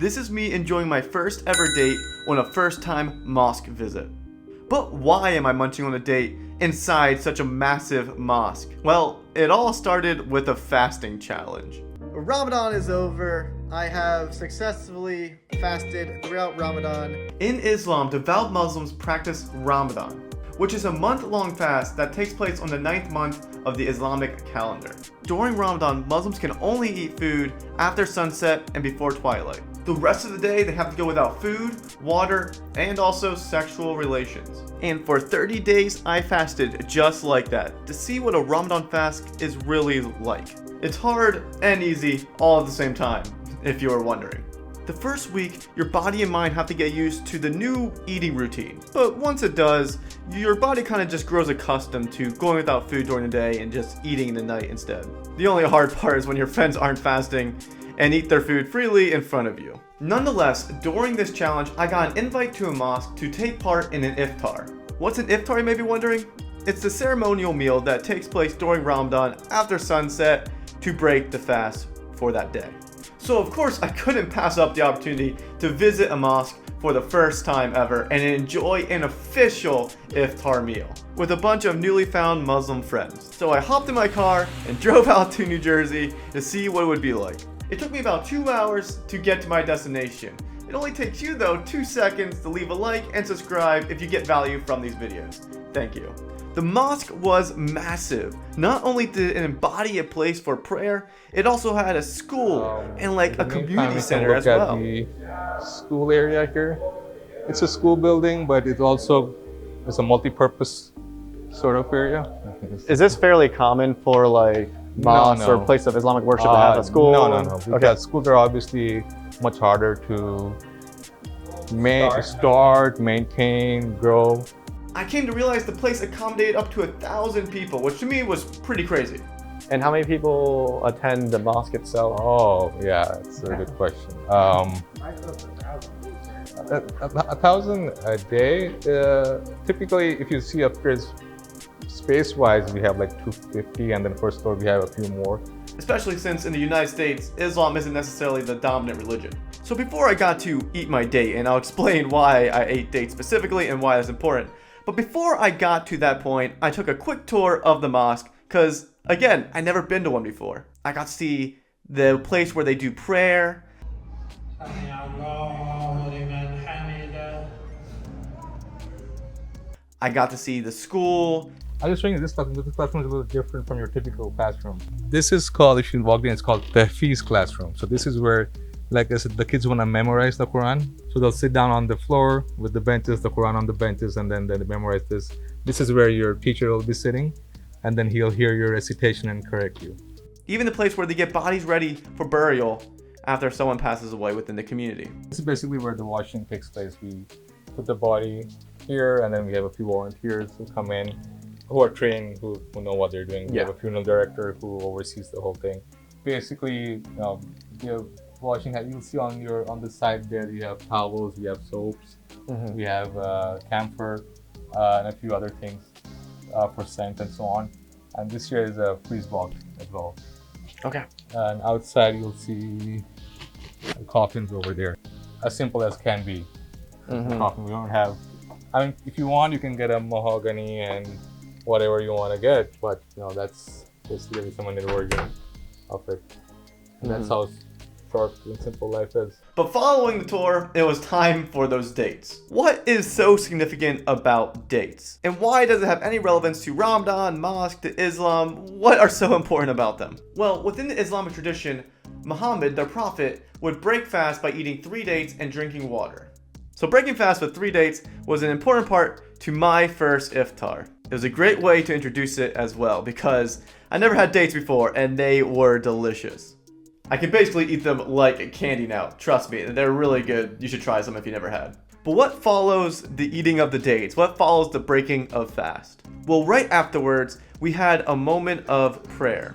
This is me enjoying my first ever date on a first time mosque visit. But why am I munching on a date inside such a massive mosque? Well, it all started with a fasting challenge. Ramadan is over. I have successfully fasted throughout Ramadan. In Islam, devout Muslims practice Ramadan, which is a month-long fast that takes place on the 9th month of the Islamic calendar. During Ramadan, Muslims can only eat food after sunset and before twilight. The rest of the day, they have to go without food, water, and also sexual relations. And for 30 days, I fasted just like that to see what a Ramadan fast is really like. It's hard and easy all at the same time, if you were wondering. The first week, your body and mind have to get used to the new eating routine. But once it does, your body kind of just grows accustomed to going without food during the day and just eating in the night instead. The only hard part is when your friends aren't fasting and eat their food freely in front of you. Nonetheless, during this challenge, I got an invite to a mosque to take part in an iftar. What's an iftar, you may be wondering? It's the ceremonial meal that takes place during Ramadan after sunset to break the fast for that day. So of course I couldn't pass up the opportunity to visit a mosque for the first time ever and enjoy an official iftar meal with a bunch of newly found Muslim friends. So I hopped in my car and drove out to New Jersey to see what it would be like. It took me about 2 hours to get to my destination. It only takes you though 2 seconds to leave a like and subscribe if you get value from these videos. Thank you. The mosque was massive. Not only did it embody a place for prayer, it also had a school and like a community center as well. The school area here. It's a school building, but it also is a multi-purpose sort of area. Is this fairly common for like mosques or place of Islamic worship to have a school? No. Because schools are obviously much harder to start, maintain, grow. I came to realize the place accommodated up to 1,000 people, which to me was pretty crazy. And how many people attend the mosque itself? Oh, yeah, that's a good question. 1,000 a day. Typically, if you see upstairs, space-wise, we have like 250, and then first floor we have a few more. Especially since in the United States, Islam isn't necessarily the dominant religion. So before I got to eat my date, and I'll explain why I ate dates specifically and why that's important. But before I got to that point, I took a quick tour of the mosque because, again, I'd never been to one before. I got to see the place where they do prayer. I got to see the school. I'll just show you this classroom. This classroom is a little different from your typical classroom. This is called, if you walk in, it's called Tahfiz classroom. So this is where, like I said, the kids want to memorize the Quran. So they'll sit down on the floor with the benches, the Quran on the benches, and then they memorize this. This is where your teacher will be sitting, and then he'll hear your recitation and correct you. Even the place where they get bodies ready for burial after someone passes away within the community. This is basically where the washing takes place. We put the body here, and then we have a few volunteers who come in, who are trained, who know what they're doing. We have a funeral director who oversees the whole thing. Basically, you have washing. You'll see on the side there, you have towels, we have soaps, we have camphor, and a few other things for scent and so on. And this here is a freeze box as well. Okay. And outside you'll see coffins over there, as simple as can be. Coffin. We don't have. I mean, if you want, you can get a mahogany and whatever you want to get, but that's basically some of the version of it. And that's how short and simple life is. But following the tour, it was time for those dates. What is so significant about dates? And why does it have any relevance to Ramadan, mosque, to Islam? What are so important about them? Well, within the Islamic tradition, Muhammad, their prophet, would break fast by eating 3 dates and drinking water. So breaking fast with 3 dates was an important part to my first iftar. It was a great way to introduce it as well because I never had dates before and they were delicious. I can basically eat them like candy now. Trust me, they're really good. You should try some if you never had. But what follows the eating of the dates? What follows the breaking of fast? Well, right afterwards, we had a moment of prayer.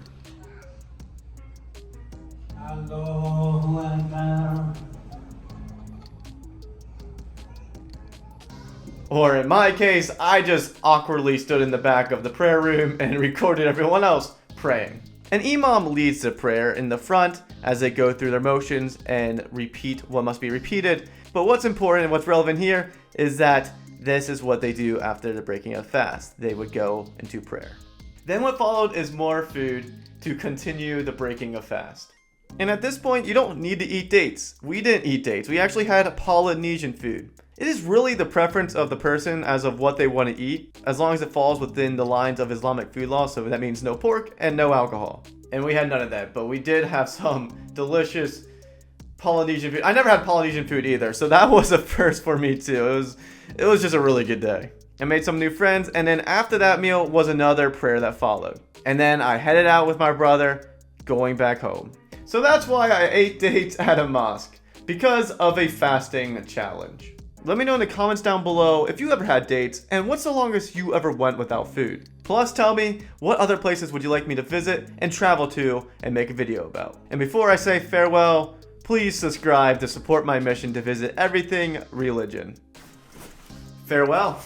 Or in my case, I just awkwardly stood in the back of the prayer room and recorded everyone else praying. An imam leads the prayer in the front as they go through their motions and repeat what must be repeated. But what's important and what's relevant here is that this is what they do after the breaking of fast. They would go into prayer. Then what followed is more food to continue the breaking of fast. And at this point, you don't need to eat dates. We didn't eat dates. We actually had Polynesian food. It is really the preference of the person as of what they want to eat, as long as it falls within the lines of Islamic food law, so that means no pork and no alcohol. And we had none of that, but we did have some delicious Polynesian food. I never had Polynesian food either, so that was a first for me too. It was just a really good day. I made some new friends, and then after that meal was another prayer that followed. And then I headed out with my brother, going back home. So that's why I ate dates at a mosque, because of a fasting challenge. Let me know in the comments down below if you ever had dates, and what's the longest you ever went without food. Plus tell me what other places would you like me to visit and travel to and make a video about. And before I say farewell, please subscribe to support my mission to visit everything religion. Farewell.